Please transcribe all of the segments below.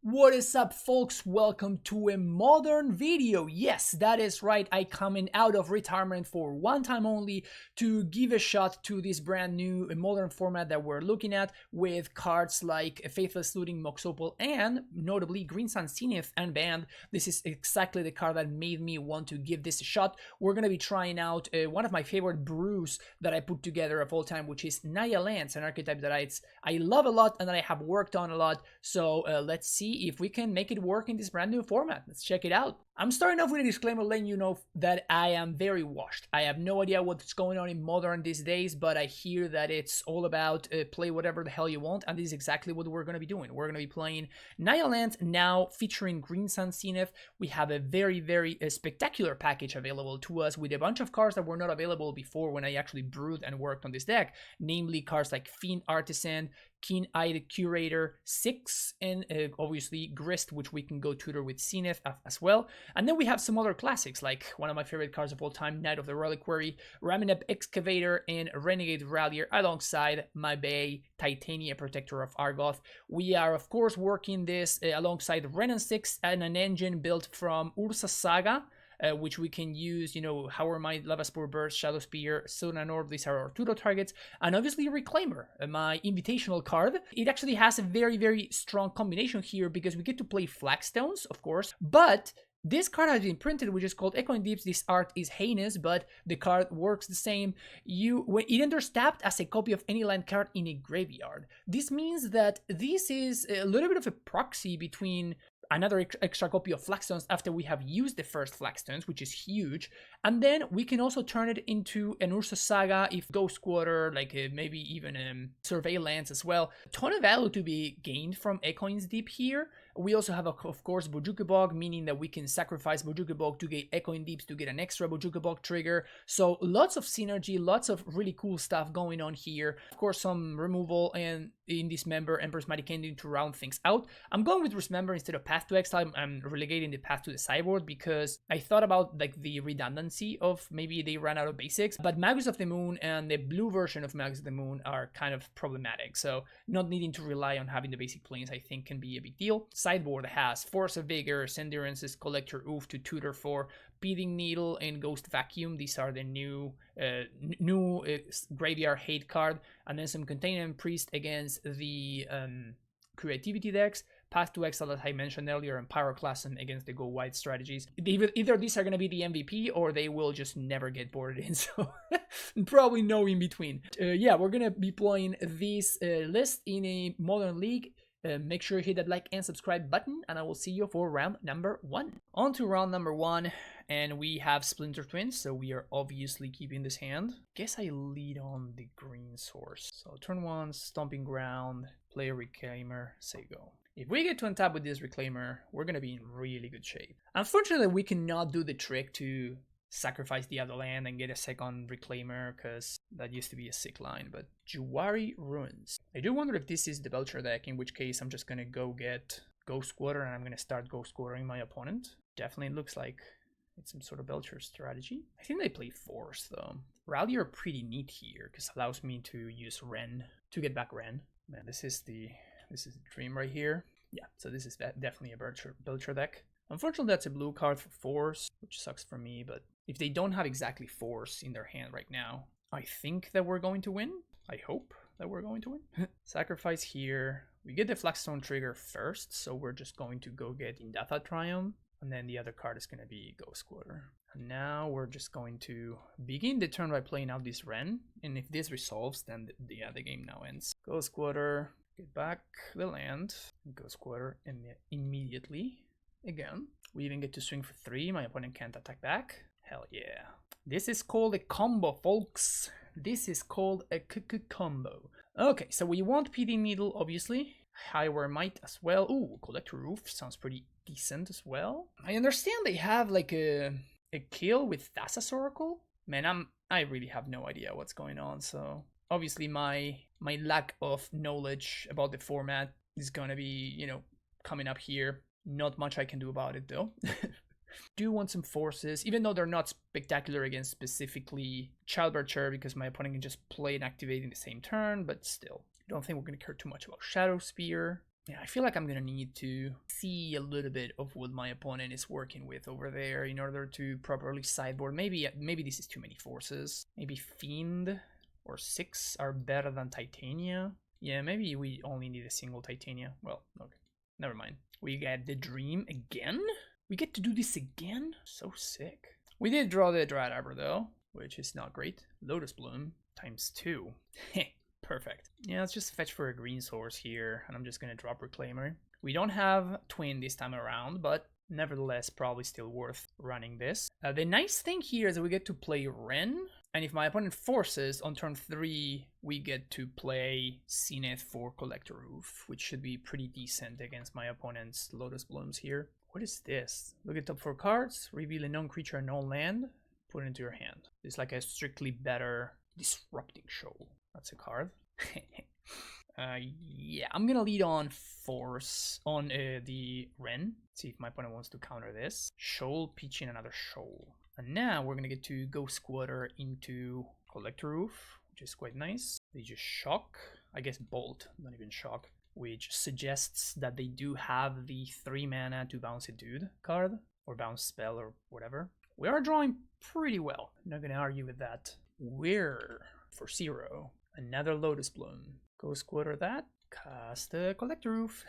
What is up, folks? Welcome to a modern video. Yes, that is right. I coming out of retirement for one time only to give a shot to this brand new modern format that we're looking at with cards like Faithless Looting, Moxopol, and notably Green Sun Zenith and Band. This is exactly the card that made me want to give this a shot. We're going to be trying out one of my favorite brews that I put together of all time, which is Naya Lance, an archetype that I love a lot and that I have worked on a lot. So let's see if we can make it work in this brand new format. Let's check it out. I'm starting off with a disclaimer letting you know that I am very washed. I have no idea what's going on in Modern these days, but I hear that it's all about play whatever the hell you want, and this is exactly what we're going to be doing. We're going to be playing Naya Land now featuring Green Sun Zenith. We have a very spectacular package available to us with a bunch of cards that were not available before when I actually brewed and worked on this deck, namely cards like Fiend Artisan, Keen-Eyed Curator, 6, and obviously Grist, which we can go tutor with Zenith as well. And then we have some other classics, like one of my favorite cards of all time, Knight of the Reliquary, Ramineb Excavator, and Renegade Rallier, alongside my Bay, Titania Protector of Argoth. We are, of course, working this alongside Renan 6 and an engine built from Ursa Saga, which we can use, Hower Might, Lava Spore Burst, Shadow Spear, Sodan Orb. These are our tutor targets. And obviously Reclaimer, my invitational card. It actually has a very strong combination here because we get to play Flagstones, of course, but this card has been printed, which is called Echoing Deeps. This art is heinous, but the card works the same. When it enters tapped as a copy of any land card in a graveyard. This means that this is a little bit of a proxy between another extra copy of Flagstones after we have used the first Flagstones, which is huge. And then we can also turn it into an Ursa Saga if Ghost Quarter, like maybe even Surveillance as well. A ton of value to be gained from Echoing Deep here. We also have, of course, Bojuka Bog, meaning that we can sacrifice Bojuka Bog to get Echoing Deeps to get an extra Bojuka Bog trigger. So lots of synergy, lots of really cool stuff going on here. Of course, some removal and in Dismember, Emperor's Mighty Candy to round things out. I'm going with Dismember instead of Path to Exile. I'm relegating the Path to the sideboard because I thought about like the redundancy of maybe they ran out of basics, but Magus of the Moon and the blue version of Magus of the Moon are kind of problematic. So not needing to rely on having the basic planes, I think, can be a big deal. Sideboard has Force of Vigor, Sendurance's Collector Oof to tutor for Beating Needle and Ghost Vacuum. These are the new graveyard hate card, and then some Containment Priest against the creativity decks. Path to Exile, as I mentioned earlier, and Pyroclasm against the Go Wide strategies. Either these are going to be the MVP or they will just never get boarded in, so probably no in between. Yeah, we're going to be playing this list in a Modern League. Make sure you hit that like and subscribe button, and I will see you for round number 1. On to round number 1, and we have Splinter Twins, so we are obviously keeping this hand. Guess I lead on the green source. So turn 1, Stomping Ground, play a Reclaimer, say go. If we get to untap with this Reclaimer, we're going to be in really good shape. Unfortunately, we cannot do the trick to sacrifice the other land and get a second Reclaimer, because that used to be a sick line, but Juwari Ruins. I do wonder if this is the Belcher deck, in which case I'm just going to go get Ghost Quarter and I'm going to start Ghost Quartering my opponent. Definitely looks like it's some sort of Belcher strategy. I think they play Force though. Rally are pretty neat here because it allows me to use Ren to get back Ren. Man, this is the dream right here. Yeah, so this is definitely a Belcher deck. Unfortunately, that's a blue card for Force, which sucks for me, but if they don't have exactly Force in their hand right now, I think that we're going to win. I hope that we're going to win. Sacrifice here. We get the Flagstone trigger first, so we're just going to go get Indatha Triumph, and then the other card is going to be Ghost Quarter. And now we're just going to begin the turn by playing out this Ren, and if this resolves, then the game now ends. Ghost Quarter, get back the land, Ghost Quarter immediately. Again, we even get to swing for 3. My opponent can't attack back. Hell yeah. This is called a combo, folks. This is called a combo. Okay, so we want PD Needle, obviously. Highware Might as well. Ooh, Collector Roof sounds pretty decent as well. I understand they have like a kill with Thassa's Oracle. Man, I really have no idea what's going on, so obviously my lack of knowledge about the format is gonna be, coming up here. Not much I can do about it though. Do want some forces, even though they're not spectacular against specifically Childbircher, because my opponent can just play and activate in the same turn, but still. I don't think we're going to care too much about Shadow Spear. Yeah, I feel like I'm gonna need to see a little bit of what my opponent is working with over there in order to properly sideboard. Maybe this is too many forces. Maybe Fiend or 6 are better than Titania. Yeah, maybe we only need a single Titania. Well, okay, never mind. We get the Dream again? We get to do this again? So sick. We did draw the Dryad Arbor though, which is not great. Lotus Bloom ×2. Perfect. Yeah, let's just fetch for a green source here, and I'm just gonna drop Reclaimer. We don't have Twin this time around, but nevertheless, probably still worth running this. The nice thing here is that we get to play Ren, and if my opponent forces, on turn 3, we get to play Zenith for Collector Roof, which should be pretty decent against my opponent's Lotus Blooms here. What is this? Look at top 4 cards, reveal a non-creature and non-land, put it into your hand. It's like a strictly better Disrupting Shoal. That's a card. Yeah, I'm gonna lead on Force on the Ren. See if my opponent wants to counter this. Shoal, pitching another Shoal. And now we're gonna get to Ghost Quarter into Collector Roof, which is quite nice. They just shock. I guess Bolt, not even shock. Which suggests that they do have the 3 mana to bounce a dude card. Or bounce spell or whatever. We are drawing pretty well. Not gonna argue with that. We're for 0. Another Lotus Bloom. Ghost Quarter that. Cast a Collector Roof.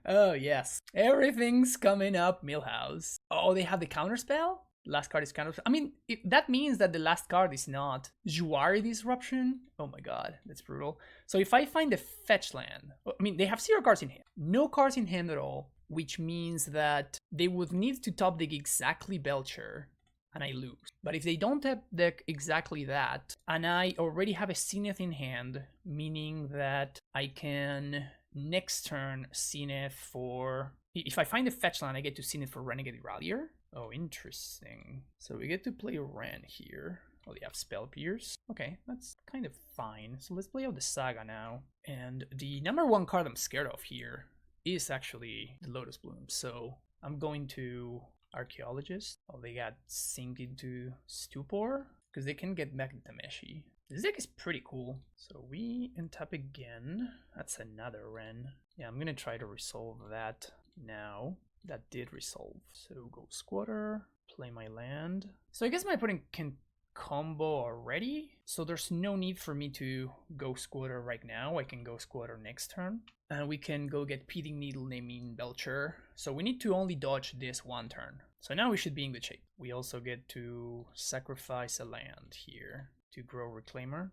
Oh yes. Everything's coming up, Millhouse. Oh, they have the counter spell? Last card is counter. I mean, that means that the last card is not Juari Disruption. Oh my god, that's brutal. So if I find a fetch land, I mean, they have 0 cards in hand. No cards in hand at all, which means that they would need to top deck exactly Belcher, and I lose. But if they don't top deck exactly that, and I already have a Zenith in hand, meaning that I can next turn Zenith for... If I find a fetch land, I get to Zenith for Renegade Rallier. Oh, interesting. So we get to play Ren here. Oh, they have Spell Pierce. Okay, that's kind of fine. So let's play out the Saga now. And the number 1 card I'm scared of here is actually the Lotus Bloom. So I'm going to Archaeologist. Oh, they got Sink into Stupor, because they can get back Dameshi. This deck is pretty cool. So we untap again. That's another Ren. Yeah, I'm gonna try to resolve that now. That did resolve. So go Squatter, play my land. So I guess my opponent can combo already. So there's no need for me to go Squatter right now. I can go Squatter next turn. And we can go get Peating Needle naming Belcher. So we need to only dodge this 1 turn. So now we should be in good shape. We also get to sacrifice a land here to grow Reclaimer.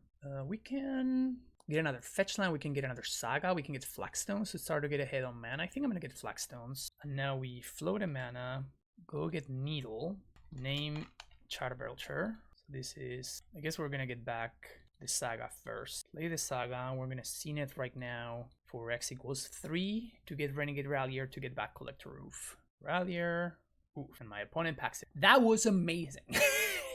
We can get another fetch land, we can get another Saga, we can get Flagstones to start to get ahead on mana. I think I'm gonna get Flagstones. And now we float a mana, go get Needle, name Charter Belcher. So this is, I guess we're gonna get back the Saga first. Play the Saga, we're gonna Zenith right now for X equals 3 to get Renegade Rallier to get back Collector Roof. Rallier, oof, and my opponent packs it. That was amazing.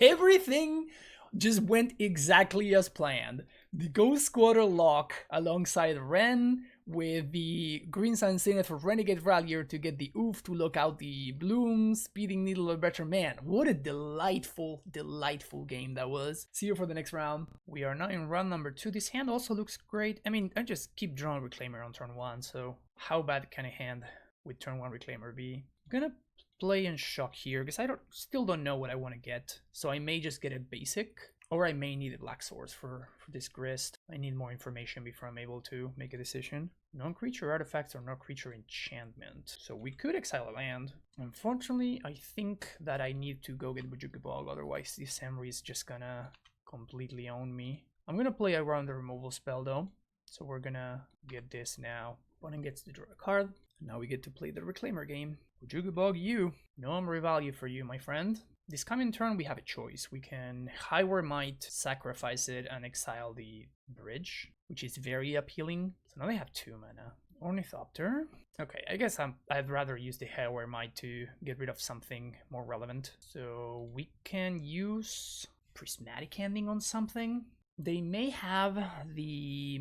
Everything just went exactly as planned. The Ghost Quarter lock alongside Ren with the Green Sun Zenith for Renegade Rallier to get the oof to lock out the blooms, Speeding Needle or Better. Man, what a delightful, delightful game that was. See you for the next round. We are now in round number 2. This hand also looks great. I mean, I just keep drawing Reclaimer on turn 1, so how bad can a hand with turn 1 Reclaimer be? I'm gonna play and shock here because I still don't know what I want to get. So I may just get a basic, or I may need a black source for this grist. I need more information before I'm able to make a decision. Non-creature artifacts or non-creature enchantment. So we could exile a land. Unfortunately, I think that I need to go get Bojuki Bog, otherwise this Emery is just gonna completely own me. I'm gonna play around the removal spell though. So we're gonna get this now. Opponent gets to draw a card. Now we get to play the Reclaimer game. Bojuki Bog you. No Emery value for you, my friend. This coming turn we have a choice. We can Highware Might, sacrifice it, and exile the bridge, which is very appealing. So now they have 2 mana. Ornithopter. Okay, I guess I'd rather use the Highware Might to get rid of something more relevant. So we can use Prismatic Ending on something. They may have the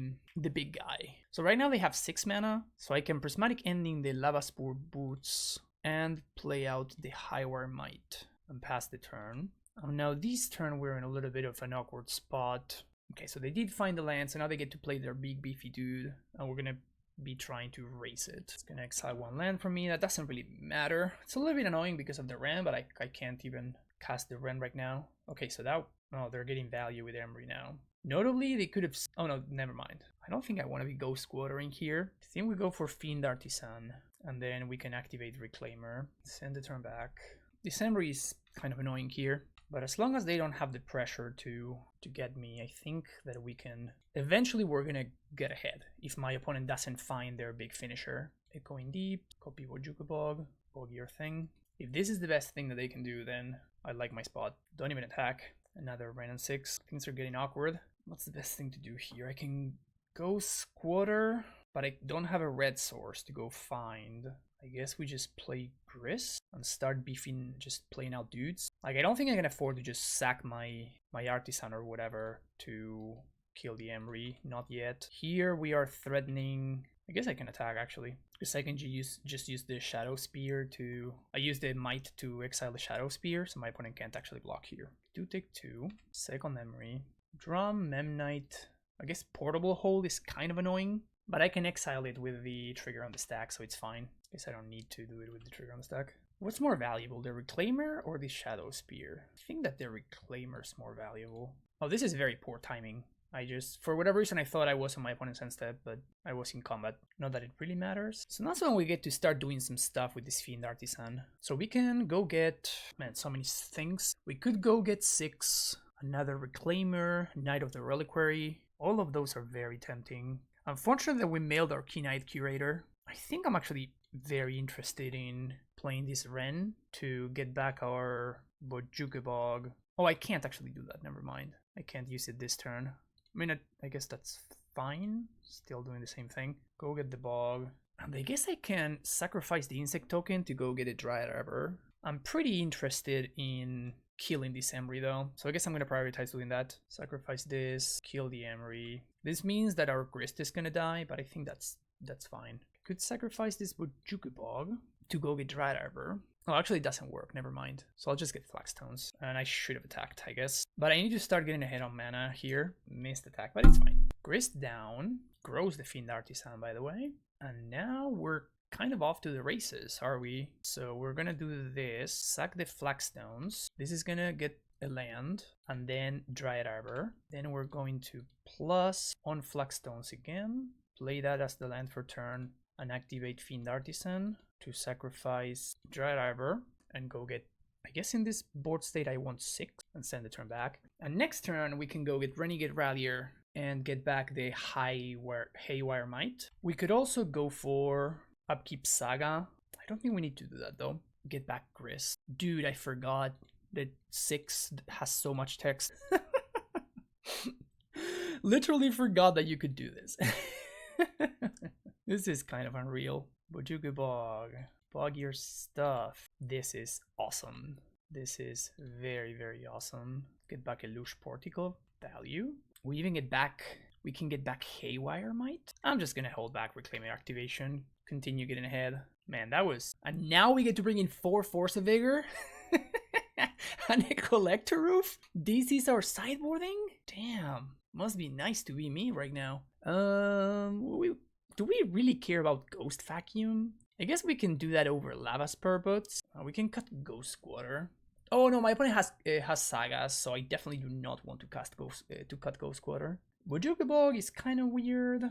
big guy. So right now they have 6 mana, so I can Prismatic Ending the Lava Spore Boots and play out the Highware Might and pass the turn. Now this turn we're in a little bit of an awkward spot. Okay, so they did find the land, so now they get to play their big beefy dude, and we're gonna be trying to race it. It's gonna exile one land from me. That doesn't really matter. It's a little bit annoying because of the Ren, but I can't even cast the Ren right now. Okay, so that... Oh, they're getting value with Emery now. Notably, they could have... Oh no, never mind. I don't think I want to be Ghost Squattering here. I think we go for Fiend Artisan, and then we can activate Reclaimer. Send the turn back. This Emery is kind of annoying here, but as long as they don't have the pressure to get me, I think that we can... Eventually, we're gonna get ahead if my opponent doesn't find their big finisher. Echoing Deep, copy Bojuka Bog, bog your thing. If this is the best thing that they can do, then I like my spot. Don't even attack. Another Ren and 6. Things are getting awkward. What's the best thing to do here? I can go Squatter, but I don't have a red source to go find. I guess we just play Grist and start beefing, just playing out dudes. Like, I don't think I can afford to just sack my Artisan or whatever to kill the Emery. Not yet. Here we are threatening... I guess I can attack, actually. Because I can just use the Shadow Spear to... I use the Might to exile the Shadow Spear, so my opponent can't actually block here. Do take 2. Second Emery. Drum, Memnite. I guess Portable Hold is kind of annoying, but I can exile it with the trigger on the stack, so it's fine. I guess I don't need to do it with the trigger on the stack. What's more valuable, the Reclaimer or the Shadow Spear? I think that the Reclaimer is more valuable. Oh, this is very poor timing. I just, for whatever reason, I thought I was on my opponent's end step, but I was in combat. Not that it really matters. So that's when we get to start doing some stuff with this Fiend Artisan. So we can go get, man, so many things. We could go get 6, another Reclaimer, Knight of the Reliquary. All of those are very tempting. Unfortunately, we mailed our Key-Knight Curator. I think I'm actually very interested in playing this Ren to get back our Bojuka Bog. Oh, I can't actually do that, never mind. I can't use it this turn. I mean, I guess that's fine. Still doing the same thing. Go get the bog. And I guess I can sacrifice the insect token to go get a Dryad Arbor. I'm pretty interested in killing this Emery though. So I guess I'm going to prioritize doing that. Sacrifice this, kill the Emery. This means that our Grist is going to die, but I think that's fine. Could sacrifice this Bojuka Bog to go get Dryad Arbor. Oh, actually it doesn't work, never mind. So I'll just get Flagstones. And I should have attacked, I guess. But I need to start getting ahead on mana here. Missed attack, but it's fine. Grist down. Grows the Fiend Artisan, by the way. And now we're kind of off to the races, are we? So we're gonna do this. Sack the Flagstones. This is gonna get a land. And then Dryad Arbor. Then we're going to plus on Flagstones again. Play that as the land for turn. And activate Fiend Artisan to sacrifice Dryad Arbor and go get, I guess in this board state I want 6 and send the turn back. And next turn we can go get Renegade Rallier and get back the Haywire Might. We could also go for Upkeep Saga. I don't think we need to do that though. Get back Grist. Dude, I forgot that 6 has so much text. Literally forgot that you could do this. This is kind of unreal. Bojuka Bog. Bog your stuff. This is awesome. This is very, very awesome. Get back a Lush Portico. Value. We even get back... We can get back Haywire Might. I'm just gonna hold back Reclaiming Activation. Continue getting ahead. Man, that was... And now we get to bring in 4 Force of Vigor. And a Collector Roof. This is our sideboarding? Damn. Must be nice to be me right now. Do we really care about Ghost Vacuum? I guess we can do that over Lava Spurbuts. We can cut Ghost Squatter. Oh no, my opponent has Sagas, so I definitely do not want to cut Ghost Squatter. Bojuka Bog is kind of weird.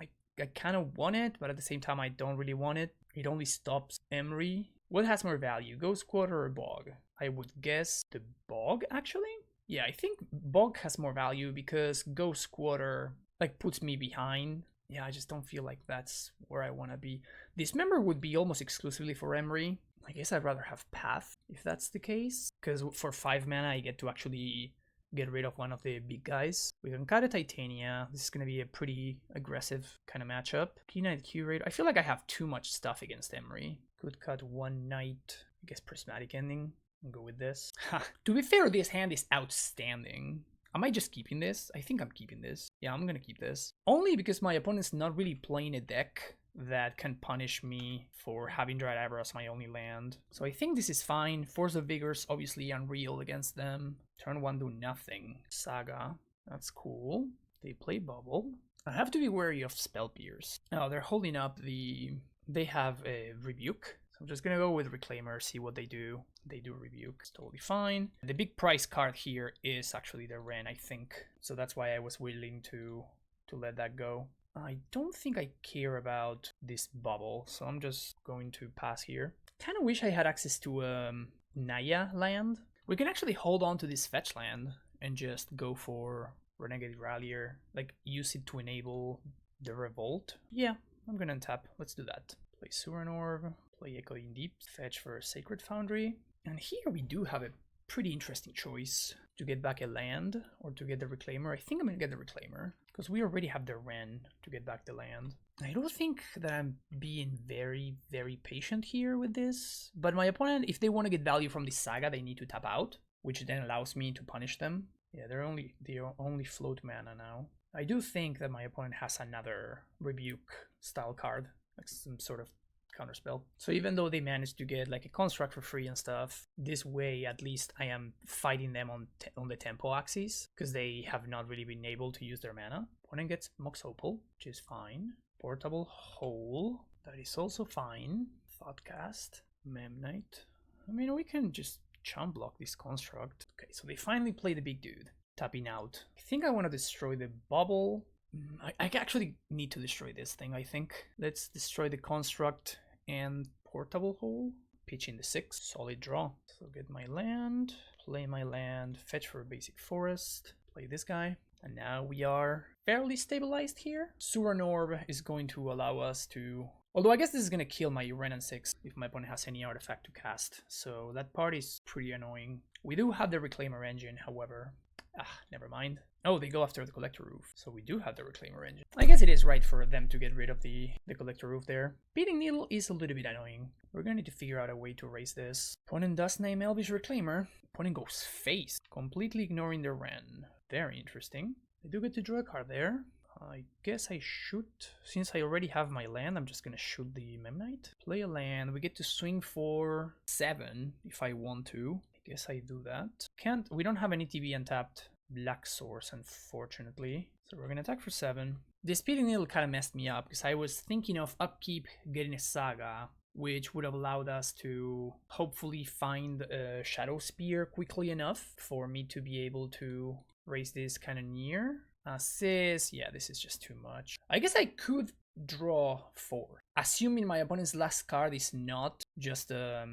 I kind of want it, but at the same time I don't really want it. It only stops Emery. What has more value, Ghost Squatter or Bog? I would guess the Bog, actually? Yeah, I think Bog has more value because Ghost Squatter like puts me behind. Yeah, I just don't feel like that's where I want to be. Dismember would be almost exclusively for Emery. I guess I'd rather have Path if that's the case. Because for 5 mana, I get to actually get rid of one of the big guys. We can cut a Titania. This is going to be a pretty aggressive kind of matchup. Key-Knight Curator. I feel like I have too much stuff against Emery. Could cut one Knight. I guess Prismatic Ending. And go with this. To be fair, this hand is outstanding. Am I just keeping this? I think I'm keeping this. Yeah, I'm gonna keep this. Only because my opponent's not really playing a deck that can punish me for having Dryad Arbor as my only land. So I think this is fine. Force of Vigor's obviously unreal against them. Turn 1 do nothing. Saga. That's cool. They play bubble. I have to be wary of spell pierce. Oh, they're holding up the... They have a rebuke. So I'm just gonna go with Reclaimer, see what they do. They do rebuke. It's totally fine. The big price card here is actually the Ren, I think. So that's why I was willing to let that go. I don't think I care about this bubble, so I'm just going to pass here. Kind of wish I had access to Naya land. We can actually hold on to this fetch land and just go for Renegade Rallier, like use it to enable the Revolt. Yeah, I'm gonna untap. Let's do that. Play Suran Orb, play Echoing Deep, fetch for Sacred Foundry. And here we do have a pretty interesting choice to get back a land or to get the Reclaimer. I think I'm gonna get the Reclaimer because we already have the Ren to get back the land. I don't think that I'm being very, very patient here with this, but my opponent, if they want to get value from this saga, they need to tap out, which then allows me to punish them. Yeah, they're only float mana now. I do think that my opponent has another Rebuke style card, like some sort of counterspell. So even though they managed to get like a construct for free and stuff, this way at least I am fighting them on the tempo axis because they have not really been able to use their mana. Opponent gets Mox Opal, which is fine. Portable Hole, that is also fine. Thoughtcast, Memnite. I mean, we can just chump block this construct. Okay, so they finally play the big dude, tapping out. I think I want to destroy the bubble. I actually need to destroy this thing, I think. Let's destroy the construct and portable hole. Pitch in the 6, solid draw. So get my land, play my land, fetch for a basic forest, play this guy. And now we are fairly stabilized here. Suran Orb is going to allow us to... Although I guess this is going to kill my Renin 6 if my opponent has any artifact to cast. So that part is pretty annoying. We do have the Reclaimer engine, however. Never mind. Oh, they go after the Collector Roof. So we do have the Reclaimer engine. I guess it is right for them to get rid of the Collector Roof there. Beating Needle is a little bit annoying. We're going to need to figure out a way to raise this. Opponent does name Elvish Reclaimer. Opponent goes face, completely ignoring the Ren. Very interesting. I do get to draw a card there. I guess I should, since I already have my land, I'm just gonna shoot the Memnite. Play a land, we get to swing for 7 if I want to. I guess I do that. We don't have an ETB untapped black source, unfortunately. So we're gonna attack for 7. The Speeding Needle kind of messed me up because I was thinking of upkeep getting a Saga, which would have allowed us to hopefully find a Shadow Spear quickly enough for me to be able to raise this kind of near. Yeah, this is just too much. I guess I could draw 4, assuming my opponent's last card is not just a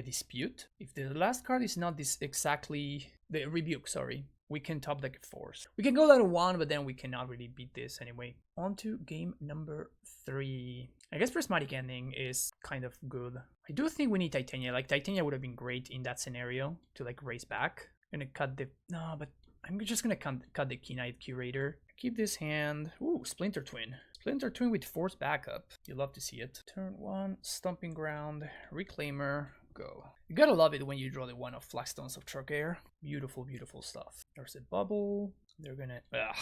dispute. If the last card is not this exactly the rebuke, sorry, we can top deck a force. We can go down to 1, but then we cannot really beat this anyway. On to game number 3. I guess Prismatic Ending is kind of good. I do think we need Titania. Like, Titania would have been great in that scenario to like raise back. I'm gonna cut the... No, but I'm just gonna cut the Keen-Eyed Curator. Keep this hand. Ooh, Splinter Twin. Splinter Twin with force backup. You love to see it. Turn 1, Stomping Ground, Reclaimer, go. You gotta love it when you draw the one of Flagstones of Trocair. Beautiful, beautiful stuff. There's a bubble. They're gonna... I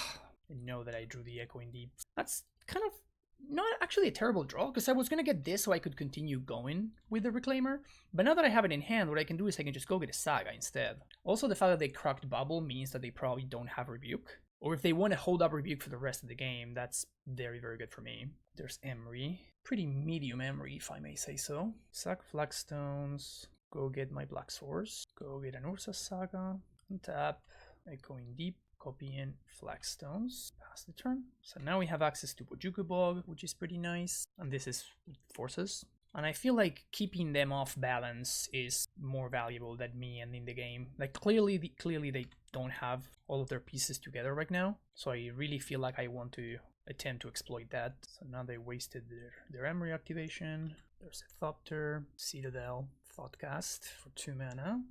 know that I drew the Echoing Deep. That's kind of not actually a terrible draw, because I was gonna get this so I could continue going with the Reclaimer. But now that I have it in hand, what I can do is I can just go get a Saga instead. Also, the fact that they cracked Bubble means that they probably don't have Rebuke. Or if they want to hold up Rebuke for the rest of the game, that's very, very good for me. There's Emery. Pretty medium Emery, if I may say so. Sack Flagstones. Go get my Black Source. Go get an Ursa Saga. Untap. Echoing Deep. Copy in Flagstones. Pass the turn. So now we have access to Bojuku Bog, which is pretty nice. And this is forces. And I feel like keeping them off balance is more valuable than me ending the game. Like clearly they don't have all of their pieces together right now. So I really feel like I want to attempt to exploit that. So now they wasted their Emery activation. There's a Thopter, Citadel, Thoughtcast for 2 mana.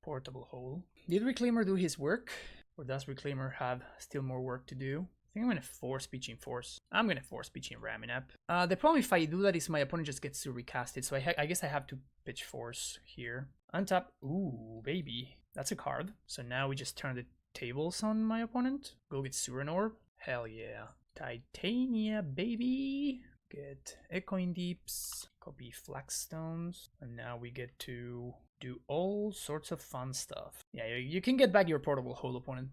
Portable Hole. Did Reclaimer do his work? Or does Reclaimer have still more work to do? I think I'm going to force Pitching Force. I'm going to force Pitching Raminap. The problem if I do that is my opponent just gets to recast it. So I guess I have to pitch Force here. Untap. Ooh, baby. That's a card. So now we just turn the tables on my opponent. Go get Suran Orb. Hell yeah. Titania, baby. Get Echoing Deeps. Copy Flagstones. And now we get to do all sorts of fun stuff. Yeah, you can get back your portable hole opponent.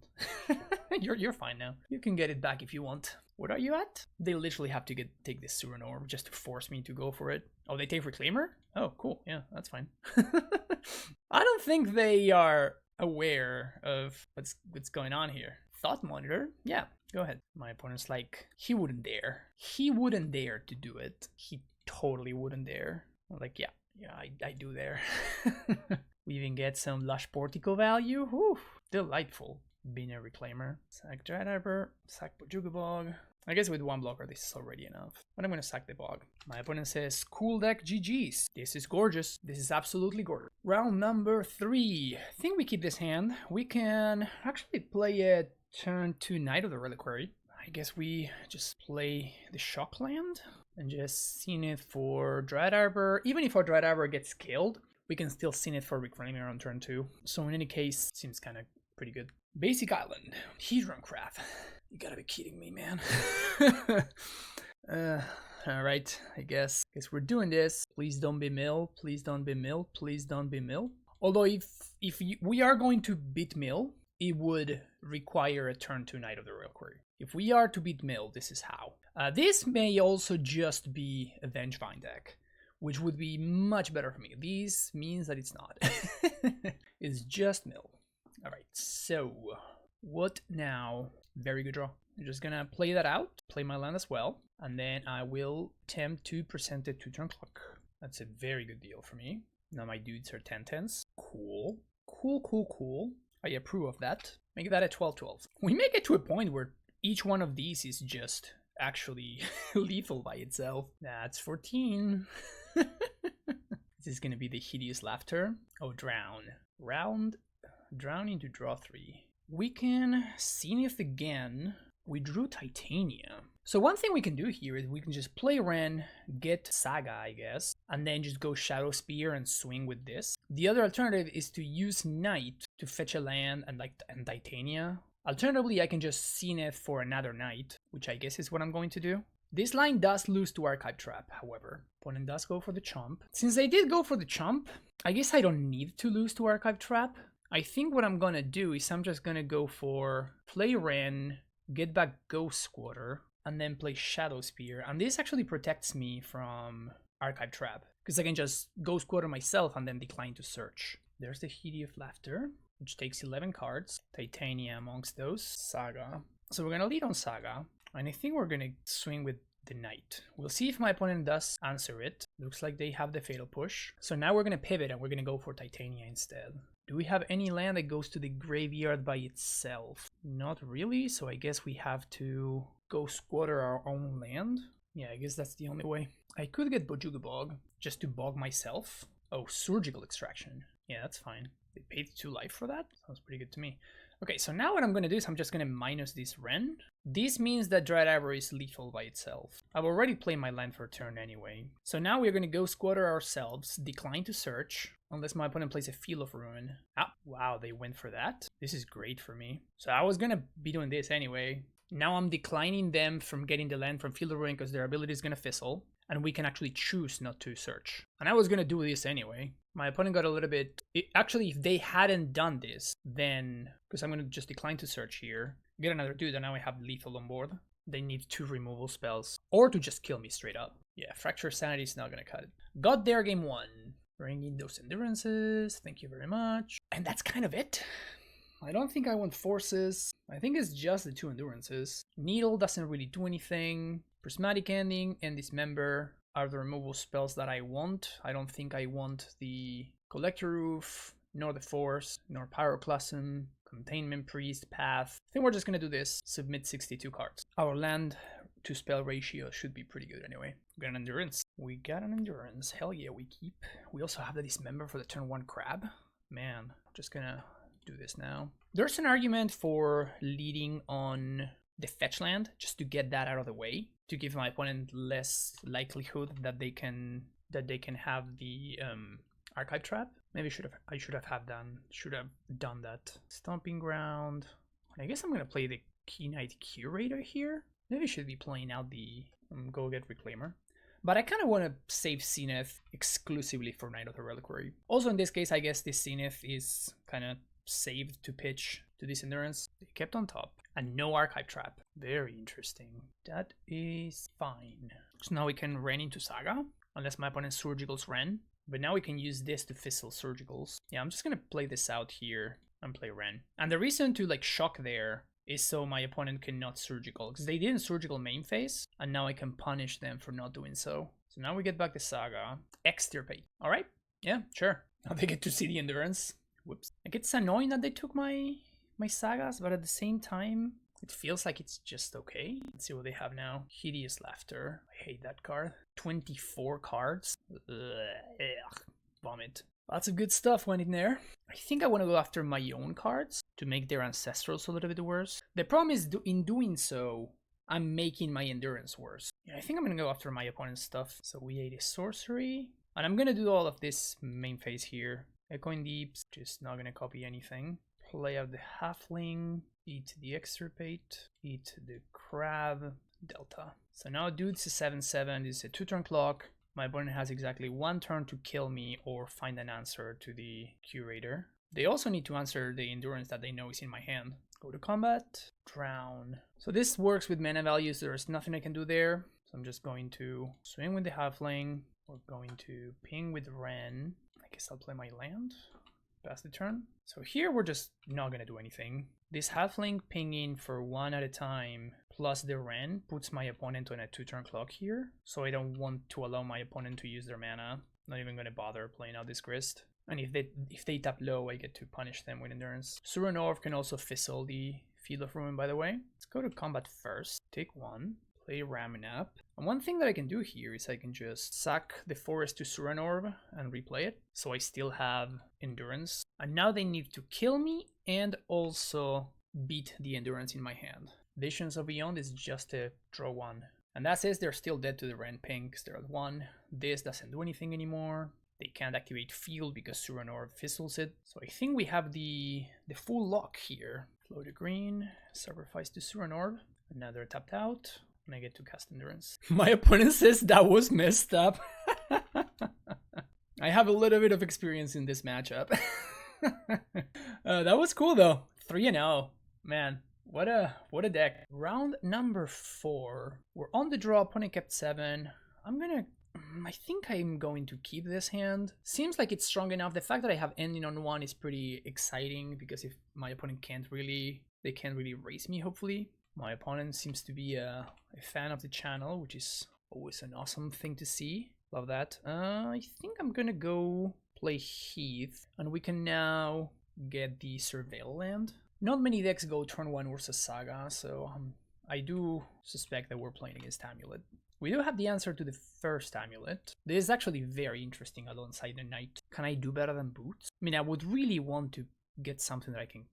You're fine now. You can get it back if you want. What are you at? They literally have to take this Surin Orb just to force me to go for it. Oh, they take Reclaimer? Oh, cool. Yeah, that's fine. I don't think they are aware of what's going on here. Thought Monitor? Yeah, go ahead. My opponent's like, he wouldn't dare. He wouldn't dare to do it. He totally wouldn't dare. I'm like, yeah, I do there. We even get some Lush Portico value. Whew, delightful. Binary Reclaimer. Sack Dreadharbor. Sack Bojugabog. I guess with one blocker this is already enough. But I'm gonna sack the bog. My opponent says, cool deck GG's. This is gorgeous. This is absolutely gorgeous. Round number 3. I think we keep this hand. We can actually play it turn 2 Knight of the Reliquary. I guess we just play the Shock Land and just scene it for Dread Arbor. Even if our Dread Arbor gets killed, we can still scene it for Reclaimer on turn 2. So in any case, seems kind of pretty good. Basic Island, Hedron Craft. You gotta be kidding me, man. Alright, I guess we're doing this. Please don't be mill, please don't be mill, please don't be mill. Although if we are going to beat mill, it would require a turn 2 Knight of the Reliquary. If we are to beat mill, this is how. This may also just be a Vengevine deck, which would be much better for me. This means that it's not. It's just mill. Alright, so what now? Very good draw. I'm just gonna play that out, play my land as well, and then I will attempt to present it to turn clock. That's a very good deal for me. Now my dudes are 10-10s. Cool. Cool. I approve of that. Make that a 12-12. We make it to a point where each one of these is just actually lethal by itself. That's 14. This is gonna be the hideous laughter. Oh, drown. Drown into draw 3. We can Zenith again. We drew Titania. So one thing we can do here is we can just play Ren, get Saga, I guess, and then just go Shadow Spear and swing with this. The other alternative is to use Knight to fetch a land and Titania. Alternatively, I can just Zenith for another Knight, which I guess is what I'm going to do. This line does lose to Archive Trap, however. Opponent does go for the Chomp. Since they did go for the Chomp, I guess I don't need to lose to Archive Trap. I think what I'm gonna do is I'm just gonna go for play Ren, get back Ghost Squatter, and then play Shadow Spear. And this actually protects me from Archive Trap, because I can just Ghost Squatter myself and then decline to search. There's the Hideous Laughter, which takes 11 cards. Titania amongst those. Saga. So we're gonna lead on Saga, and I think we're gonna swing with the Knight. We'll see if my opponent does answer it. Looks like they have the Fatal Push. So now we're gonna pivot and we're gonna go for Titania instead. Do we have any land that goes to the graveyard by itself? Not really, so I guess we have to go squatter our own land. Yeah, I guess that's the only way. I could get Bojugabog just to bog myself. Oh, Surgical Extraction. Yeah, that's fine. They paid 2 life for that? Sounds pretty good to me. Okay, so now what I'm gonna do is I'm just gonna minus this Ren. This means that Dread Arbor is lethal by itself. I've already played my land for a turn anyway. So now we're gonna go squatter ourselves, decline to search, unless my opponent plays a Field of Ruin. Ah, wow, they went for that. This is great for me. So I was gonna be doing this anyway. Now I'm declining them from getting the land from Field of Ruin because their ability is gonna fizzle, and we can actually choose not to search. And I was gonna do this anyway. My opponent got a little bit... Actually, if they hadn't done this, then... Because I'm gonna just decline to search here, get another dude, and now I have lethal on board. They need 2 removal spells, or to just kill me straight up. Yeah, Fracture Sanity is not gonna cut it. Got there game 1. Bring in those endurances, thank you very much. And that's kind of it. I don't think I want forces. I think it's just the 2 endurances. Needle doesn't really do anything. Prismatic Ending and Dismember are the removal spells that I want. I don't think I want the Collector Roof, nor the Force, nor Pyroclasm, Containment Priest, Path. I think we're just gonna do this. Submit 62 cards. Our land to spell ratio should be pretty good anyway. We got an endurance. We got an endurance. Hell yeah, we keep. We also have the Dismember for the turn 1 crab. Man, I'm just gonna do this now. There's an argument for leading on the fetch land just to get that out of the way, to give my opponent less likelihood that they can have the Archive Trap. Maybe I should have done that. Stomping Ground. I guess I'm gonna play the Key Knight Curator here. Maybe I should be playing out the go get Reclaimer. but I kind of want to save Zenith exclusively for Knight of the Reliquary. Also in this case, I guess this Zenith is kind of saved to pitch to this Endurance. They kept on top. And no Archive Trap. Very interesting. That is fine. So now we can Ren into Saga, unless my opponent Surgicals Ren. But now we can use this to fizzle Surgicals. Yeah, I'm just gonna play this out here and play Ren. And the reason to like shock there is so my opponent cannot Surgical, because they didn't Surgical main phase, and now I can punish them for not doing so. So now we get back the Saga. Extirpate. Alright, yeah, sure. Now they get to see the Endurance. Whoops. Like, it's annoying that they took my Sagas, but at the same time, it feels like it's just okay. Let's see what they have now. Hideous Laughter. I hate that card. 24 cards. Ugh. Vomit. Lots of good stuff went in there. I think I want to go after my own cards to make their Ancestrals a little bit worse. The problem is, in doing so, I'm making my Endurance worse. Yeah, I think I'm going to go after my opponent's stuff. So we ate a Sorcery. And I'm going to do all of this main phase here. Echoing Deeps, just not going to copy anything. Play out the Halfling, eat the Extirpate, eat the Crab, Delta. So now dude's a 7/7, this is a 2-turn clock. My opponent has exactly 1 turn to kill me or find an answer to the Curator. They also need to answer the Endurance that they know is in my hand. Go to combat, drown. So this works with mana values, there's nothing I can do there. So I'm just going to swing with the Halfling. We're going to ping with Ren. I guess I'll play my land. Pass the turn. So here we're just not gonna do anything. This Halfling pinging for 1 at a time plus the Ren puts my opponent on a 2-turn clock here. So I don't want to allow my opponent to use their mana. Not even gonna bother playing out this Grist. And if they tap low, I get to punish them with Endurance. Suranov can also fizzle the Field of Ruin, by the way. Let's go to combat first. Take 1. Play Ramunap. And one thing that I can do here is I can just sack the forest to Suranorb and replay it. So I still have Endurance. And now they need to kill me and also beat the Endurance in my hand. Visions of Beyond is just a draw 1. And that says they're still dead to the Ren ping because they're at 1. This doesn't do anything anymore. They can't activate Field because Suranorb fizzles it. So I think we have the full lock here. Flow to green, sacrifice to Suranorb. And now they're tapped out. And I get to cast Endurance. My opponent says that was messed up. I have a little bit of experience in this matchup. That was cool though. 3-0. Man, what a deck. Round number 4. We're on the draw. Opponent kept 7. I think I'm going to keep this hand. Seems like it's strong enough. The fact that I have ending on 1 is pretty exciting because if my opponent they can't really raise me, hopefully. My opponent seems to be a fan of the channel, which is always an awesome thing to see. Love that. I think I'm gonna go play Heath, and we can now get the Surveil land. Not many decks go turn 1 versus Saga, so I do suspect that we're playing against Amulet. We do have the answer to the first Amulet. This is actually very interesting alongside the Knight. Can I do better than Boots? I mean, I would really want to get something that I can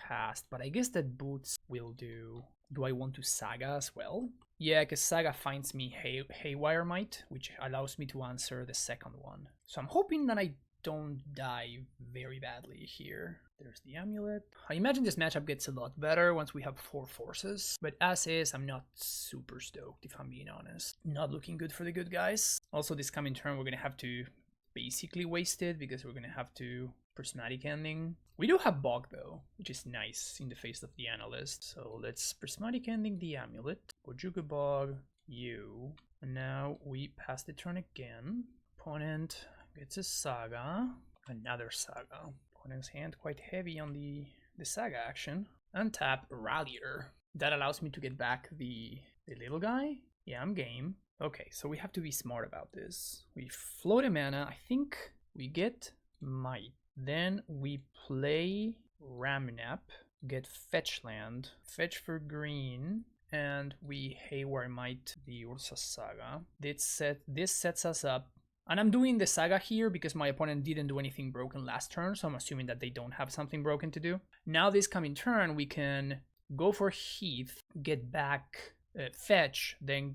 cast, but I guess that Boots will do. Do I want to Saga as well? Yeah, because Saga finds me Haywire Might, which allows me to answer the second one. So I'm hoping that I don't die very badly here. There's the Amulet. I imagine this matchup gets a lot better once we have 4 forces, but as is, I'm not super stoked if I'm being honest. Not looking good for the good guys. Also, this coming turn, we're going to have to basically waste it because we're going to have to Prismatic Ending. We do have Bog though, which is nice in the face of the Analyst. So let's Prismatic Ending the Amulet. Bojuka Bog, you. And now we pass the turn again. Opponent gets a Saga. Another Saga. Opponent's hand quite heavy on the Saga action. Untap Rallier. That allows me to get back the little guy. Yeah, I'm game. Okay, so we have to be smart about this. We float a mana. I think we get Might. Then we play Ramunap, get Fetch land, fetch for green, and we Haywire Might the Ursa Saga. This sets us up, and I'm doing the Saga here because my opponent didn't do anything broken last turn, so I'm assuming that they don't have something broken to do. Now this coming turn, we can go for Heath, get back fetch, then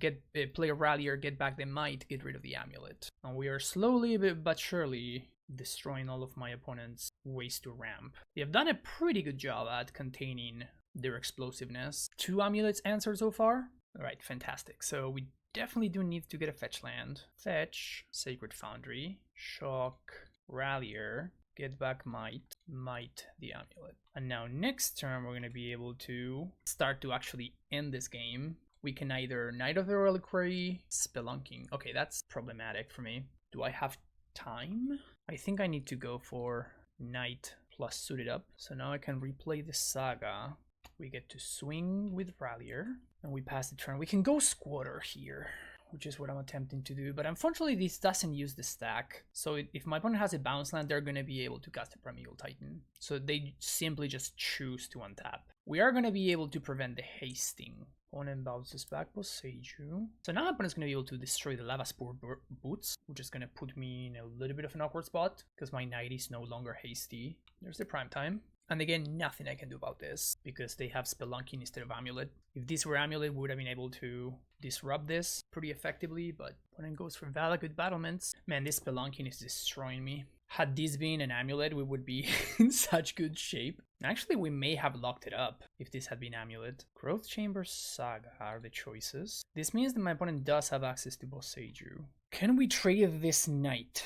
play a Rallier, get back the Might, get rid of the Amulet. And we are slowly but surely destroying all of my opponent's ways to ramp. They have done a pretty good job at containing their explosiveness. 2 Amulets answered so far. Alright, fantastic. So we definitely do need to get a fetch land. Fetch, Sacred Foundry, Shock, Rallier, get back Might, Might the Amulet. And now next turn we're going to be able to start to actually end this game. We can either Knight of the Reliquary, Spelunking. Okay, that's problematic for me. Do I have time? I think I need to go for Knight plus Suited Up. So now I can replay the Saga. We get to swing with Rallier, and we pass the turn. We can go Squatter here, which is what I'm attempting to do, but unfortunately this doesn't use the stack. So if my opponent has a bounce land, they're going to be able to cast a Primeval Titan. So they simply just choose to untap. We are going to be able to prevent the hasting. Opponent bounces back Boseiju. So now my opponent's going to be able to destroy the Lava Spore Boots, which is going to put me in a little bit of an awkward spot, because my knight is no longer hasty. There's the prime time. And again, nothing I can do about this, because they have Spelunking instead of Amulet. If this were Amulet, we would have been able to disrupt this pretty effectively, but opponent goes for Valakut Battlements. Man, this Spelunking is destroying me. Had this been an Amulet, we would be in such good shape. Actually, we may have locked it up if this had been Amulet. Growth Chamber Saga are the choices. This means that my opponent does have access to Boseiju. Can we trade this knight?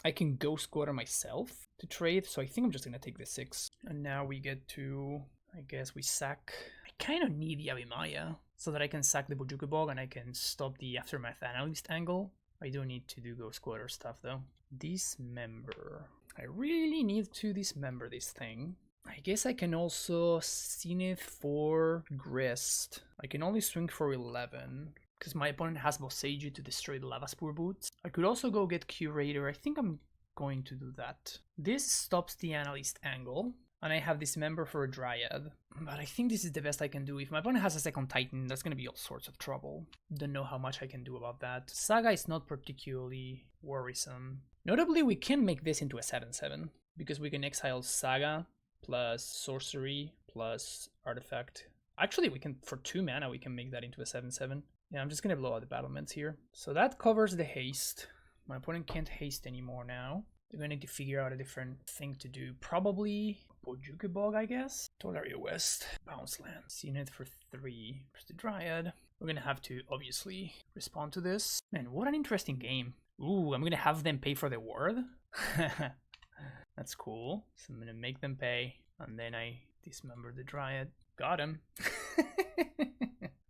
I can go Squatter myself to trade, so I think I'm just going to take the 6. And now we get to, I guess we sack. I kind of need the Abimaya so that I can sack the Bojuka Bog and I can stop the Aftermath Analyst angle. I do need to do go Squatter stuff though. Dismember. I really need to dismember this thing. I guess I can also Zenith for Grist. I can only swing for 11. Because my opponent has Boseiju to destroy the Lava Spore Boots. I could also go get Curator. I think I'm going to do that. This stops the Analyst angle. And I have Dismember for a Dryad. But I think this is the best I can do. If my opponent has a second Titan, that's going to be all sorts of trouble. Don't know how much I can do about that. Saga is not particularly worrisome. Notably, we can make this into a 7/7. Because we can exile Saga plus Sorcery plus Artifact. Actually, we can, for 2 mana, we can make that into a 7/7. Yeah, I'm just going to blow out the battlements here. So that covers the haste. My opponent can't haste anymore now. They're going to need to figure out a different thing to do. Probably Bojuka Bog, I guess. Tolaria West. Bounce land. Zenith for 3. There's the Dryad. We're going to have to, obviously, respond to this. Man, what an interesting game. Ooh, I'm going to have them pay for the ward? That's cool. So I'm going to make them pay. And then I dismember the Dryad. Got him.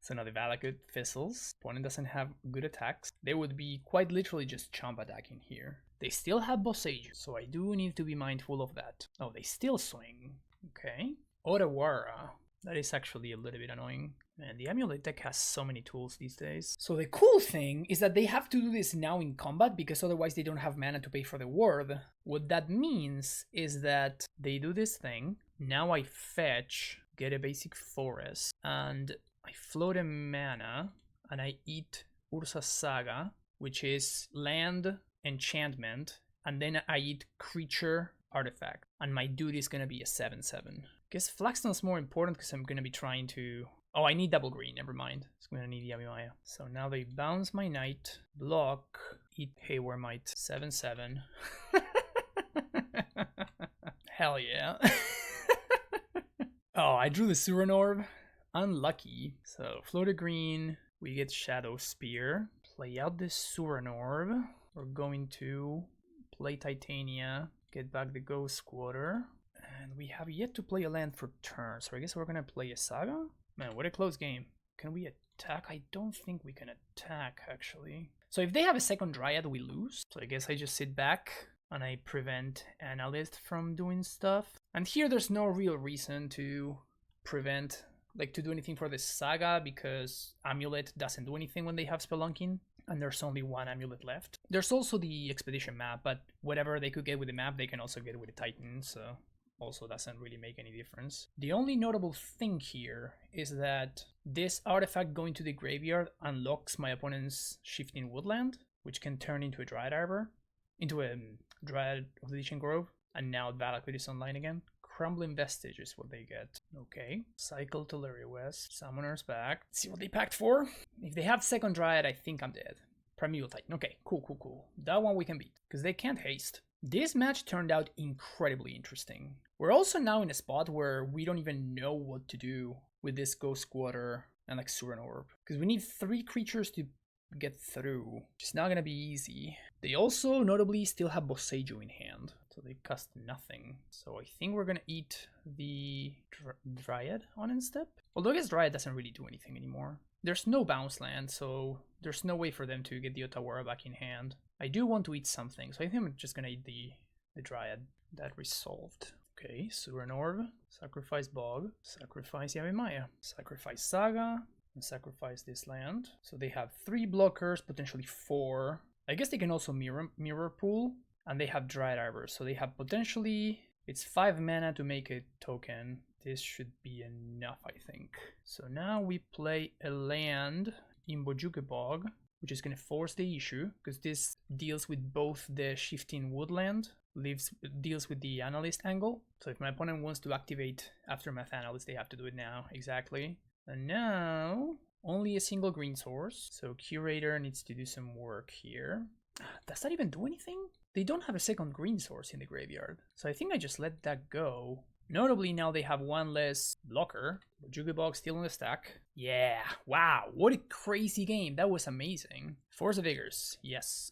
So now the Valakut fizzles. Opponent doesn't have good attacks. They would be quite literally just chomp attacking here. They still have Boseiju, so I do need to be mindful of that. Oh, they still swing. Okay. Otawara. That is actually a little bit annoying. Man, the Amulet deck has so many tools these days. So the cool thing is that they have to do this now in combat because otherwise they don't have mana to pay for the ward. What that means is that they do this thing. Now I fetch, get a basic forest, and I float a mana, and I eat Ursa Saga, which is land, enchantment, and then I eat creature, artifact. And my dude is going to be a 7/7. Guess Flaxstone's more important because I'm going to be trying to... Oh, I need double green, never mind. I'm going to need Yamimaya. So now they bounce my knight, block, eat Hayward Might, 7/7. Hell yeah. Oh, I drew the Suran Orb. Unlucky. So float a green, we get Shadow Spear. Play out this Suran Orb. We're going to play Titania, get back the Ghost Squatter. And we have yet to play a land for turn, so I guess we're gonna play a Saga? Man, what a close game. Can we attack? I don't think we can attack, actually. So if they have a second Dryad, we lose. So I guess I just sit back and I prevent Analyst from doing stuff. And here there's no real reason to prevent, like to do anything for the Saga, because Amulet doesn't do anything when they have Spelunking. And there's only one Amulet left. There's also the Expedition map, but whatever they could get with the map, they can also get with the Titan, so... also doesn't really make any difference. The only notable thing here is that this artifact going to the graveyard unlocks my opponent's Shifting Woodland, which can turn into a Dryad Arbor, into a Dryad of the Lichen Grove, and now Valakut is online again. Crumbling Vestige is what they get. Okay, cycle to Tolaria West, Summoner's back. Let's see what they packed for. If they have second Dryad, I think I'm dead. Primeval Titan. Okay, cool. That one we can beat, because they can't haste. This match turned out incredibly interesting. We're also now in a spot where we don't even know what to do with this Ghost Squatter and like Suran Orb. Because we need 3 creatures to get through. It's not gonna be easy. They also notably still have Boseiju in hand, so they cost nothing. So I think we're gonna eat the Dryad on instep. Although I guess Dryad doesn't really do anything anymore. There's no bounce land, so there's no way for them to get the Otawara back in hand. I do want to eat something, so I think I'm just gonna eat the Dryad. That resolved. Okay, Suran Orb, sacrifice Bog, sacrifice Yavimaya, sacrifice Saga, and sacrifice this land. So they have 3 blockers, potentially 4. I guess they can also mirror pool, and they have Dryad Arbor, so they have potentially, it's 5 mana to make a token. This should be enough, I think. So now we play a land in Bojuke Bog, which is going to force the issue, because this deals with both the shifting woodland, deals with the analyst angle. So if my opponent wants to activate Aftermath Analyst, they have to do it now, exactly. And now, only a single green source, so Curator needs to do some work here. Does that even do anything? They don't have a second green source in the graveyard, so I think I just let that go. Notably, now they have 1 less blocker. Jugabog still in the stack. Yeah, wow, what a crazy game. That was amazing. Force of Vigors, yes.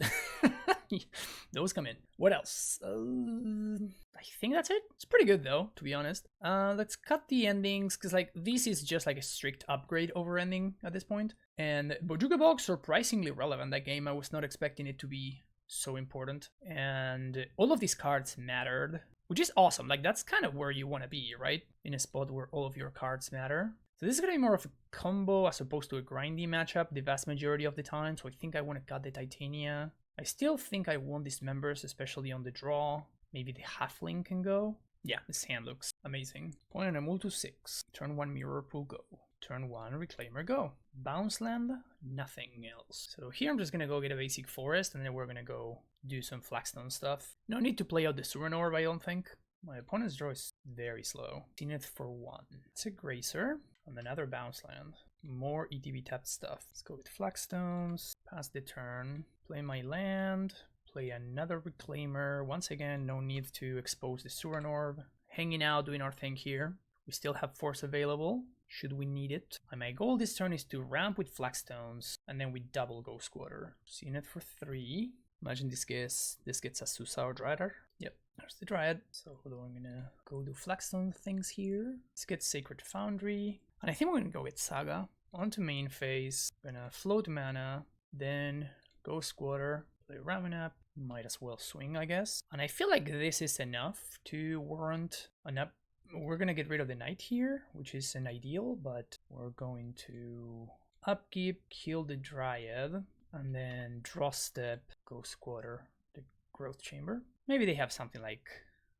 Those come in. What else? I think that's it. It's pretty good though, to be honest. Let's cut the endings, because like this is just like a strict upgrade over ending at this point. And Bojuka Bog, surprisingly relevant that game. I was not expecting it to be so important. And all of these cards mattered, which is awesome. Like that's kind of where you want to be, right? In a spot where all of your cards matter. So this is going to be more of a combo as opposed to a grindy matchup the vast majority of the time. So I think I want to cut the Titania. I still think I want these members, especially on the draw. Maybe the Halfling can go. Yeah, this hand looks amazing. Point an Amulet to 6. Turn 1 Mirror Pool, go. Turn 1 Reclaimer, go. Bounce land, nothing else. So here I'm just going to go get a basic forest, and then we're going to go do some Flagstone stuff. No need to play out the Suran Orb, I don't think. My opponent's draw is very slow. Zenith for 1. It's a Grazer and another bounce land. More ETB tapped stuff. Let's go with Flagstones. Pass the turn. Play my land. Play another Reclaimer. Once again, no need to expose the Suran Orb. Hanging out, doing our thing here. We still have Force available, should we need it. And my goal this turn is to ramp with Flagstones, and then we double Ghost Squatter. Zenith for 3. Imagine this gets Azusa or Dryad. Yep, there's the Dryad. So I'm gonna go do Flagstone things here. Let's get Sacred Foundry. And I think we're gonna go with Saga. Onto main phase. Gonna float mana, then Ghost Squatter, play Ramanap. Might as well swing, I guess. And I feel like this is enough to warrant an up. We're gonna get rid of the Knight here, which is an ideal, but we're going to upkeep, kill the Dryad, and then draw step, Ghost Squatter, the Growth Chamber. Maybe they have something like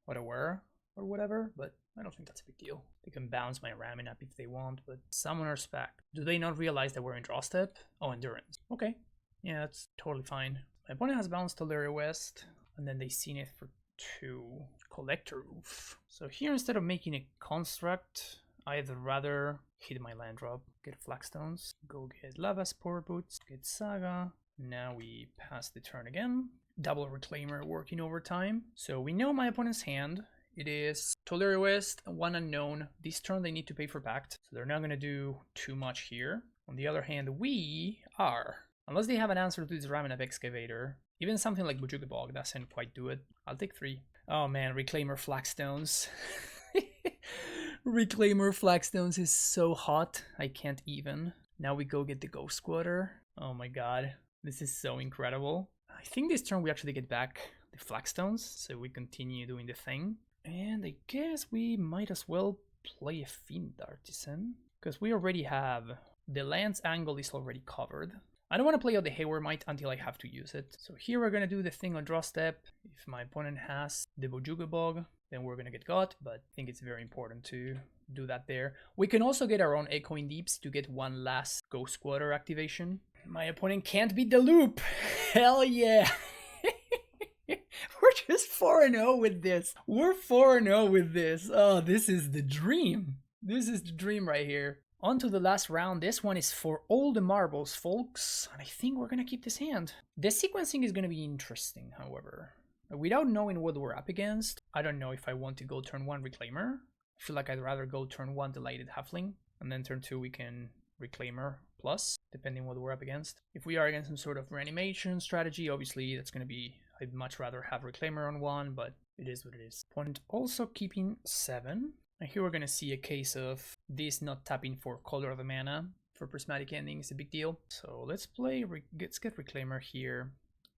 Whatever or whatever, but I don't think that's a big deal. They can bounce my Raminap if they want, but Summoner's Pact. Do they not realize that we're in draw step? Oh, Endurance. Okay. Yeah, that's totally fine. My opponent has bounced Teleria West, and then they Zenith for 2. Collector Roof. So here, instead of making a construct, I'd rather hit my land drop, get Flagstones, go get Lava Spore Boots, get Saga. Now we pass the turn again. Double Reclaimer working overtime. So we know my opponent's hand. It is Teleria West, 1 unknown. This turn they need to pay for Pact, so they're not going to do too much here. On the other hand, we are. Unless they have an answer to this Raminap Excavator, even something like Bojuka Bog doesn't quite do it. I'll take 3. Oh man, Reclaimer Flagstones. Reclaimer Flagstones is so hot, I can't even. Now we go get the Ghost Squatter. Oh my god, this is so incredible. I think this turn we actually get back the Flagstones, so we continue doing the thing. And I guess we might as well play a Fiend Artisan, because we already have... The land's angle is already covered. I don't want to play out the Hayward Might until I have to use it. So here we're going to do the thing on draw step. If my opponent has the Bojuka Bog, then we're going to get got, but I think it's very important to do that there. We can also get our own Echoing Deeps to get one last Ghost Squatter activation. My opponent can't beat the loop! Hell yeah! We're just 4-0 with this. We're 4-0 with this. Oh, this is the dream. This is the dream right here. On to the last round. This one is for all the marbles, folks. And I think we're going to keep this hand. The sequencing is going to be interesting, however. Without knowing what we're up against, I don't know if I want to go turn 1 Reclaimer. I feel like I'd rather go turn 1 Delighted Halfling. And then turn 2 we can Reclaimer plus, depending what we're up against. If we are against some sort of reanimation strategy, obviously that's going to be, I'd much rather have Reclaimer on 1, but it is what it is. Opponent also keeping 7. And here we're going to see a case of this not tapping for Color of the Mana for Prismatic Ending is a big deal. So let's get Reclaimer here.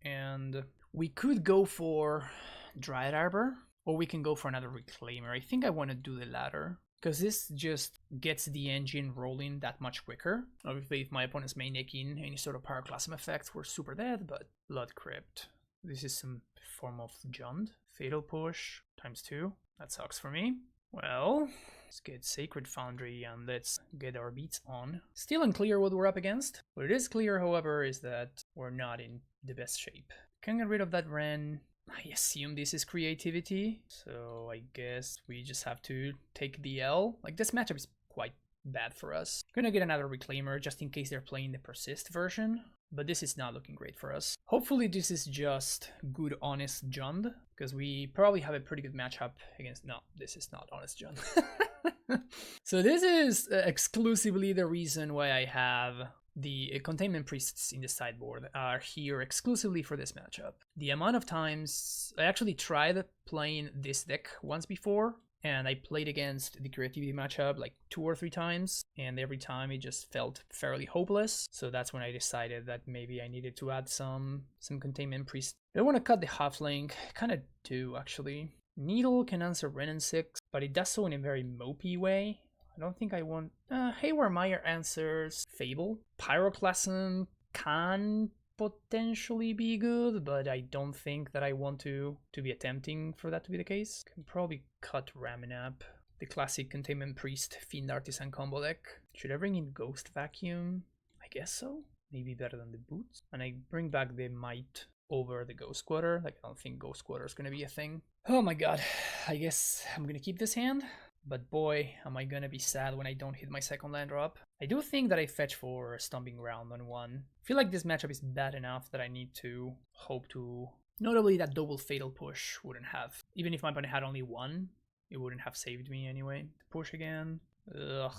And we could go for Dryad Arbor, or we can go for another Reclaimer. I think I want to do the latter, because this just gets the engine rolling that much quicker. Obviously, if my opponent's main decking any sort of Pyroclasm effects, we're super dead, but Blood Crypt. This is some form of Jund. Fatal Push ×2. That sucks for me. Well, let's get Sacred Foundry and let's get our beats on. Still unclear what we're up against. What it is clear, however, is that we're not in the best shape. Can get rid of that Ren. I assume this is creativity, so I guess we just have to take the L. Like, this matchup is quite bad for us. Gonna get another Reclaimer just in case they're playing the Persist version, but this is not looking great for us. Hopefully this is just good honest Jund, because we probably have a pretty good matchup against... No, this is not honest Jund. So this is exclusively the reason why I have the Containment Priests in the sideboard are here exclusively for this matchup. The amount of times I actually tried playing this deck once before, and I played against the creativity matchup like 2 or 3 times, and every time it just felt fairly hopeless. So that's when I decided that maybe I needed to add some Containment Priest. I want to cut the halfling, kind of do actually. Needle can answer Ren and 6, but it does so in a very mopey way. I don't think I want... Haywire Mire answers Fable. Pyroclasm can potentially be good, but I don't think that I want to be attempting for that to be the case. Can probably cut Raminap. The classic Containment Priest Fiend Artisan combo deck. Should I bring in Ghost Vacuum? I guess so. Maybe better than the Boots. And I bring back the Might over the Ghost Squatter. Like, I don't think Ghost Squatter is going to be a thing. Oh my god. I guess I'm going to keep this hand. But boy, am I gonna be sad when I don't hit my second land drop. I do think that I fetch for a Stomping Ground on 1. I feel like this matchup is bad enough that I need to hope to... Notably, that double Fatal Push wouldn't have... Even if my opponent had only 1, it wouldn't have saved me anyway. Push again. Ugh.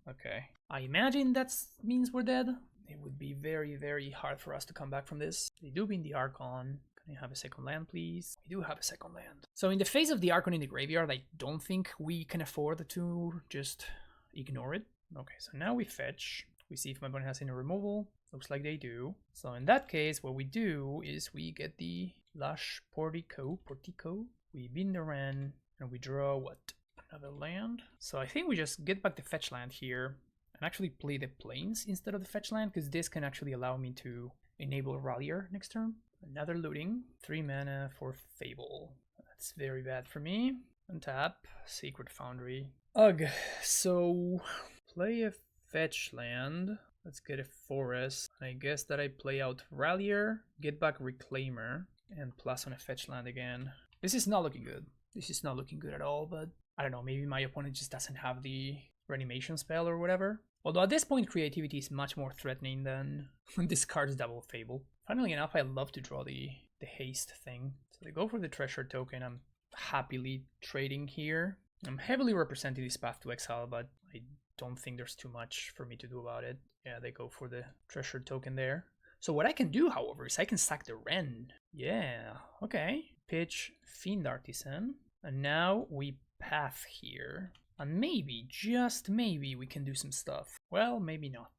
Okay. I imagine that means we're dead. It would be very, very hard for us to come back from this. They do win the Archon. Can I have a second land, please? We do have a second land. So in the face of the Archon in the graveyard, I don't think we can afford to just ignore it. Okay, so now we fetch. We see if my opponent has any removal. Looks like they do. So in that case, what we do is we get the Lush Portico. We bin the Ren, and we draw what? Another land. So I think we just get back the fetch land here and actually play the Plains instead of the fetch land, because this can actually allow me to enable Rallier next turn. Another looting, 3 mana for Fable. That's very bad for me. Untap, Sacred Foundry. Ugh, so play a fetch land. Let's get a forest. I guess that I play out Rallier, get back Reclaimer, and plus on a fetch land again. This is not looking good. This is not looking good at all, but I don't know, maybe my opponent just doesn't have the Reanimation spell or whatever. Although at this point, creativity is much more threatening than discards double Fable. Funnily enough, I love to draw the haste thing. So they go for the treasure token. I'm happily trading here. I'm heavily representing this path to exile, but I don't think there's too much for me to do about it. Yeah, they go for the treasure token there. So what I can do, however, is I can sack the Ren. Yeah, okay. Pitch Fiend Artisan. And now we path here. And maybe, just maybe, we can do some stuff. Well, maybe not.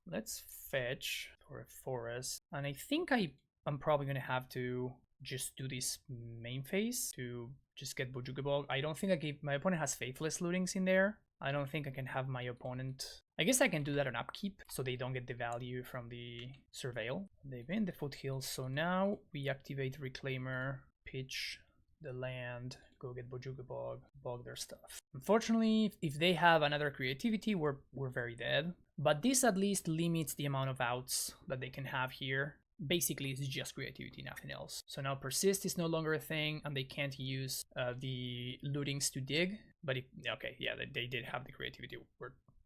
Let's fetch for a forest. And I think I'm probably going to have to just do this main phase to just get Bojugabog. I don't think my opponent has Faithless Lootings in there. I don't think I can have my opponent... I guess I can do that on upkeep, so they don't get the value from the Surveil. They've been the foothills, so now we activate Reclaimer, pitch the land, go get Bojugabog, bog their stuff. Unfortunately, if they have another creativity, we're very dead. But this at least limits the amount of outs that they can have here. Basically, it's just creativity, nothing else. So now Persist is no longer a thing, and they can't use the lootings to dig. But okay, yeah, they did have the creativity.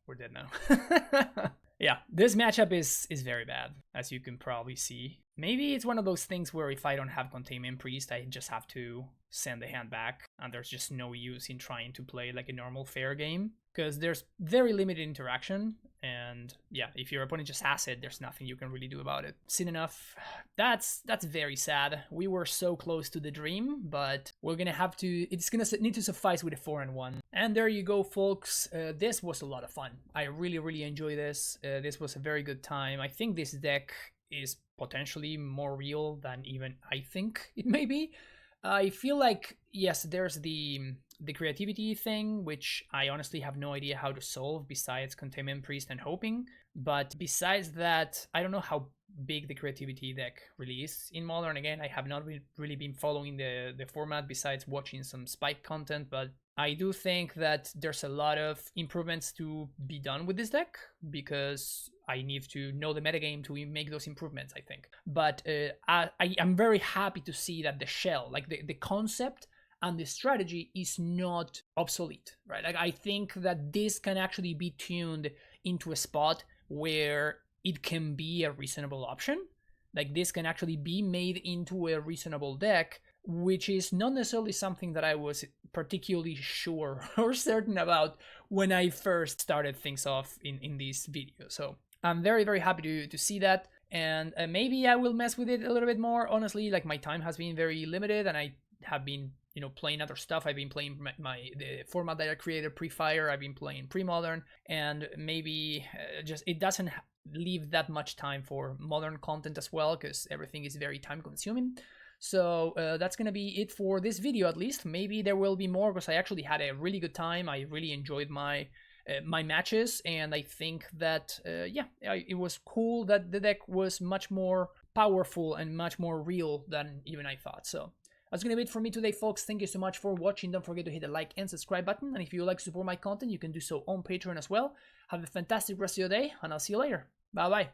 We're dead now. Yeah, this matchup is very bad, as you can probably see. Maybe it's one of those things where if I don't have Containment Priest, I just have to send the hand back, and there's just no use in trying to play like a normal fair game, because there's very limited interaction, and yeah, if your opponent just has it, there's nothing you can really do about it. Soon enough, that's very sad. We were so close to the dream, but we're gonna have to, it's gonna need to suffice with a 4-1. And there you go, folks. This was a lot of fun. I really enjoy this. This was a very good time. I think this deck is potentially more real than even I think it may be. I feel like, yes, there's the creativity thing, which I honestly have no idea how to solve besides Containment Priest and hoping. But besides that, I don't know how big the creativity deck really is in Modern. Again, I have not really been following the format besides watching some Spike content, but I do think that there's a lot of improvements to be done with this deck, because I need to know the metagame to make those improvements, I think. But I'm very happy to see that the shell, like the concept and the strategy, is not obsolete, right? Like, I think that this can actually be tuned into a spot where it can be a reasonable option. Like, this can actually be made into a reasonable deck, which is not necessarily something that I was particularly sure or certain about when I first started things off in this video. So I'm very happy to see that, and maybe I will mess with it a little bit more. Honestly, like, my time has been very limited, and I have been, you know, playing other stuff. I've been playing the format that I created pre-Fire. I've been playing pre-Modern, and maybe just it doesn't leave that much time for Modern content as well, because everything is very time consuming. So that's gonna be it for this video, at least. Maybe there will be more, because I actually had a really good time. I really enjoyed my matches, and I think that yeah, it was cool that the deck was much more powerful and much more real than even I thought. So that's gonna be it for me today, folks. Thank you so much for watching. Don't forget to hit the like and subscribe button, and if you would like to support my content, you can do so on Patreon as well. Have a fantastic rest of your day, and I'll see you later. Bye bye.